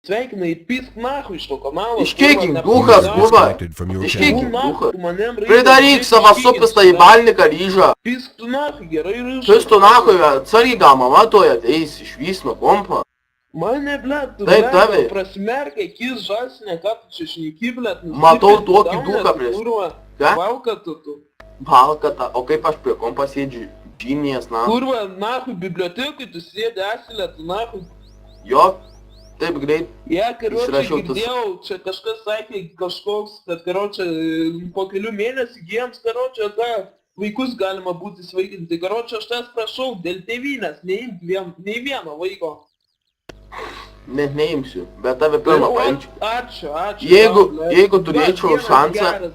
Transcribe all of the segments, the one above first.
Sveikinai, pisk nahui iš to kanalo. Iškėkink duhas, kurva. Iškėkink duhą. Pridaryk savo supistą į balniką ryžą. Pisk tu nahui, gerai ryžą. Pis tu nahui, atsargiai gal mama toje ateis išvys nuo kompo. Mane, blet, tu Taip, tavi. prasmerkia, akis žalsinė, ką tu čia šneki, blet. Matau tokį duhą prieš. Ką? Valkata tu. Valkata, o kaip aš prie kompo sėdžiu? Žinijas, na. Kurva, nahui, bibliotekai tu sėdi asilė, tu nahui. Jo, taip greit. Ja, karočią, Išrašiau tas- girdėjau, čia kažkas sakė, kažkoks, kad, karočią, po kelių mėnesių jiems, karočią, vaikus galima būti sveikinti. Karočią, aš tas prašau, dėl tėvynės, neimk nei vieno vaiko. Net neimsiu, bet tave pirmą paimčiau. Ačiū. Jeigu turėčiau šansą,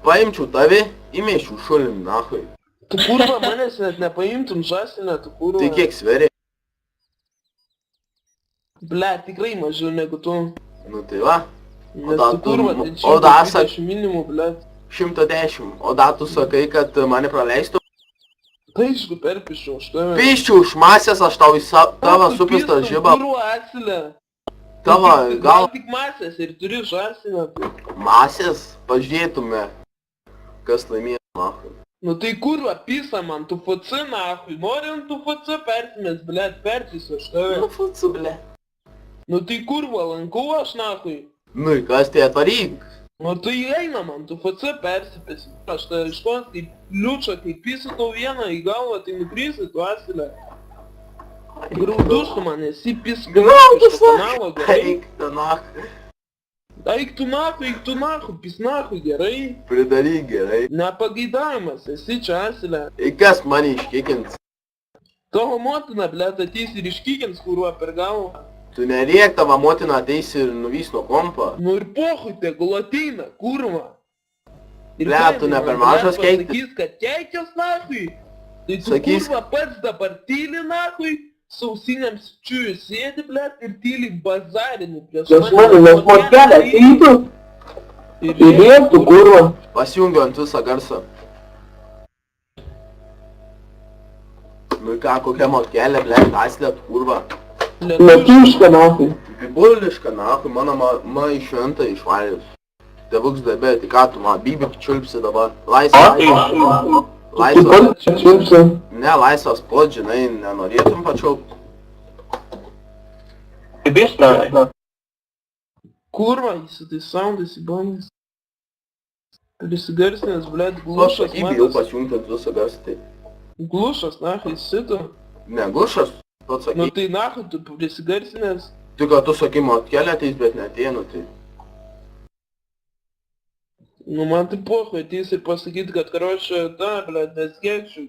paimčiau tave, įmėčiau šulim, nahui. Tu kurva manęs net nepaimtum žasinę, tu kurva. Tai kiek sveri? Ble, tikrai mažiau negu tu. Nu tai va. Nes tu kurva, tai o da sak 120 minimų, ble. 110, o da tu sakai, kad mane praleistų? Tai aišku, perpišiau, aš tave. Piščiau už masės, aš tau į tavo supistą žibą. Kurva asilė. Tavo, gal tik masės ir turi žasinę. masės, pažiūrėtume, kas laimėjo, nahui. Nu tai kurva, pisa man, tu FC nahui. Norint tu FC persimės, ble, perpisiu aš tave. Nu, futsu, ble. Nu tai kurva, lankau aš nahui. Nu, į kas tai atvaryk? Nu tai eina man, tu FC persipėsi. Aš tai iš tos kaip liučia, kaip pisi tau vieną į galvą, tai nukrisi tu asilę. Graudus tu man esi, pis Graudus, iš to kanalo, gerai? eik, tu nahui. Eik tu nahui, pis nahui, gerai? Pridaryk gerai. Nepageidavimas, esi čia asilę. Į kas mane iškikins? Tavo motina, ble, ateis ir iškykins kurva per galvą. Tu nerėk, tavo motina ateis ir nuvys nuo kompo. Nu ir pohui, tegul ateina, kurva. Ir Ble, ką tu jinai ne per man, mažas ble, keikti. pasakys, kad keikios nahui. Tai tu Sakys- kurva pats dabar tyli nahui, sausiniams čiūjų sėdi, ble, ir tyli bazarinį prieš mane, nes motelė ateitų ir ir rėktų, kurva. Pasijungiu ant visą garsą. Nu į ką, kokia mokelė, ble, aslėt, kurva. Lietuviška, nahui. Bibuliška, nahui, mano mama iš šventą išvalius. Tėvuks darbė, tai ką tu man, bybė čiulpsi dabar. Laisvas, Tu laisvas, pats čiulpsi. ne laisvas pot, žinai, nenorėtum pačiaupt. Kurva, jis tai soundas įbandys. Prisigarsinęs, ble, Aš glušas, sakybė jau matas. pasijungti ant visą garsą, tai. Glušas, nahui, sito. Ne, gušas, tu Nu sakai. tai nahui, tu prisigarsinęs. Tik kad tu sakai, motkelė ateis, bet neatėnu, tai. Nu man tai pohui ateis ir pasakyti, kad karočią, ble, neskėčiau.